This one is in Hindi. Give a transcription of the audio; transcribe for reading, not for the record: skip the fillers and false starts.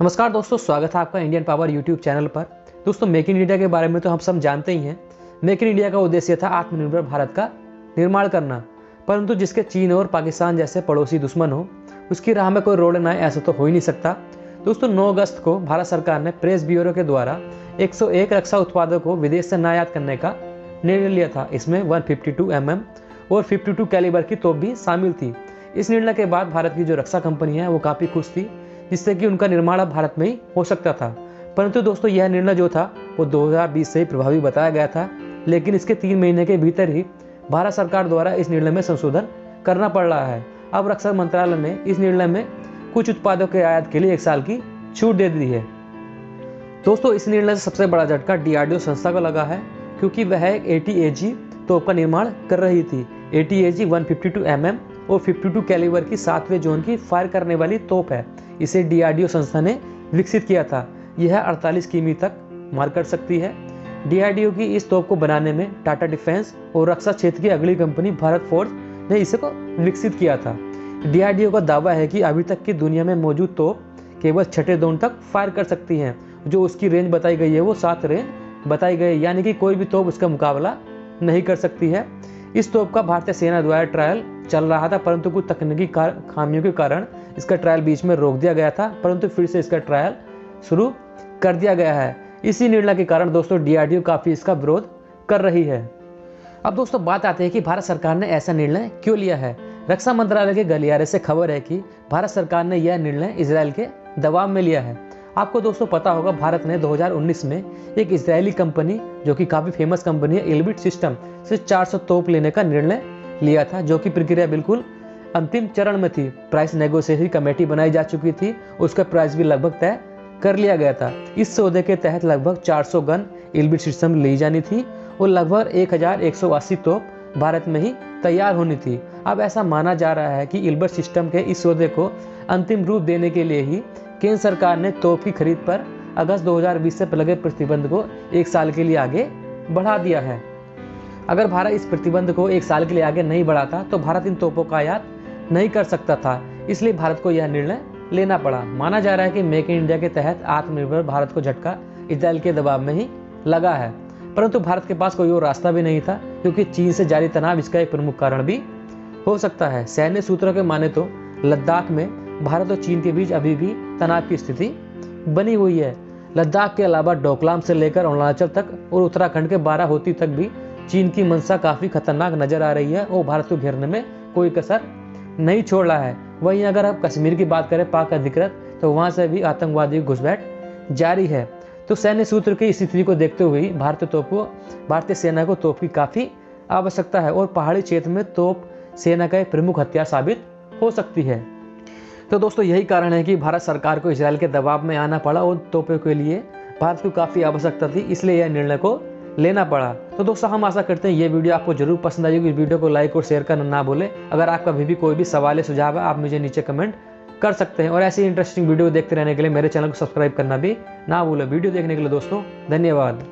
नमस्कार दोस्तों, स्वागत है आपका इंडियन पावर यूट्यूब चैनल पर। दोस्तों, मेक इन इंडिया के बारे में तो हम सब जानते ही हैं। मेक इन इंडिया का उद्देश्य था आत्मनिर्भर भारत का निर्माण करना, परंतु जिसके चीन और पाकिस्तान जैसे पड़ोसी दुश्मन हो, उसकी राह में कोई रोड ना आए, ऐसा तो हो ही नहीं सकता। दोस्तों, 9 अगस्त को भारत सरकार ने प्रेस ब्यूरो के द्वारा 101 रक्षा उत्पादों को विदेश से निर्यात करने का निर्णय लिया था। इसमें 152 mm और 52 कैलिबर की तोप भी शामिल थी। इस निर्णय के बाद भारत की जो रक्षा कंपनी है वो काफ़ी खुश थी, जिससे कि उनका निर्माण अब भारत में ही हो सकता था। परंतु दोस्तों, यह निर्णय जो था वो 2020 से ही प्रभावी बताया गया था, लेकिन इसके 3 महीने के भीतर ही भारत सरकार द्वारा इस निर्णय में संशोधन करना पड़ रहा है। अब रक्षा मंत्रालय ने इस निर्णय में कुछ उत्पादों के आयात के लिए 1 साल की छूट दे दी है। दोस्तों, इस निर्णय से सबसे बड़ा झटका DRDO संस्था को लगा है, क्योंकि वह एक ATAG तोप का निर्माण कर रही थी। ATAG 152 mm और 52 कैलिबर की 7वें जोन की फायर करने वाली तोप है। इसे DRDO संस्था ने विकसित किया था। यह 48 किमी तक मार कर सकती है। DRDO की इस तोप को बनाने में टाटा डिफेंस और रक्षा क्षेत्र की अगली कंपनी भारत फोर्ज ने इसे को विकसित किया था। DRDO का दावा है कि अभी तक की दुनिया में मौजूद तोप केवल 6ठे जोन तक फायर कर सकती है। जो उसकी रेंज बताई गई है वो 7 रेंज बताई गई है, यानी कि कोई भी तोप उसका मुकाबला नहीं कर सकती है। इस तोप का भारतीय सेना द्वारा ट्रायल चल रहा था, परंतु कुछ तकनीकी खामियों के कारण इसका ट्रायल बीच में रोक दिया गया था, परंतु फिर से इसका ट्रायल शुरू कर दिया गया है। इसी निर्णय के कारण दोस्तों DRDO काफ़ी इसका विरोध कर रही है। अब दोस्तों, बात आती है कि भारत सरकार ने ऐसा निर्णय क्यों लिया है। रक्षा मंत्रालय के गलियारे से खबर है कि भारत सरकार ने यह निर्णय इजराइल के दबाव में लिया है। आपको दोस्तों पता होगा, भारत ने 2019 में एक इजरायली कंपनी, जो कि काफ़ी फेमस कंपनी है, एल्बिट सिस्टम से 400 तोप लेने का निर्णय लिया था, जो कि प्रक्रिया बिल्कुल अंतिम चरण में थी। प्राइस नेगोशिएशन कमेटी बनाई जा चुकी थी, उसका प्राइस भी लगभग तय कर लिया गया था। इस सौदे के तहत लगभग 400 गन एल्बिट सिस्टम ली जानी थी और लगभग 1180 तोप भारत में ही तैयार होनी थी। अब ऐसा माना जा रहा है कि एल्बिट सिस्टम के इस सौदे को अंतिम रूप देने के लिए ही केंद्र सरकार ने तोप की खरीद पर अगस्त 2020 से लगे प्रतिबंध को 1 साल के लिए आगे बढ़ा दिया है। अगर भारत इस प्रतिबंध को 1 साल के लिए आगे नहीं बढ़ाता तो भारत इन तोपों का आयात नहीं कर सकता था, इसलिए भारत को यह निर्णय लेना पड़ा। माना जा रहा है कि मेक इन इंडिया के तहत आत्मनिर्भर भारत को झटका इजराइल के दबाव में ही लगा है, परंतु भारत के पास कोई और रास्ता भी नहीं था, क्योंकि चीन से जारी तनाव इसका एक प्रमुख कारण भी हो सकता है। सैन्य सूत्रों के माने तो लद्दाख में भारत और चीन के बीच अभी भी तनाव की स्थिति बनी हुई है। लद्दाख के अलावा डोकलाम से लेकर अरुणाचल तक और उत्तराखंड के बाराहोती तक भी चीन की मंशा काफ़ी खतरनाक नजर आ रही है और भारत को घेरने में कोई कसर नहीं छोड़ रहा है। वहीं अगर आप कश्मीर की बात करें, पाक अधिकृत, तो वहाँ से भी आतंकवादी घुसपैठ जारी है। तो सैन्य सूत्र की स्थिति को देखते हुए भारतीय सेना को तोप की काफ़ी आवश्यकता है और पहाड़ी क्षेत्र में तोप सेना का एक प्रमुख हथियार साबित हो सकती है। तो दोस्तों, यही कारण है कि भारत सरकार को इजराइल के दबाव में आना पड़ा और तोपों के लिए भारत को काफ़ी आवश्यकता थी, इसलिए यह निर्णय को लेना पड़ा। तो दोस्तों, हम आशा करते हैं ये वीडियो आपको जरूर पसंद आई होगी। इस वीडियो को लाइक और शेयर करना ना भूलें। अगर आपका अभी भी कोई भी सवाल या सुझाव है, आप मुझे नीचे कमेंट कर सकते हैं और ऐसी इंटरेस्टिंग वीडियो देखते रहने के लिए मेरे चैनल को सब्सक्राइब करना भी ना भूलें। वीडियो देखने के लिए दोस्तों धन्यवाद।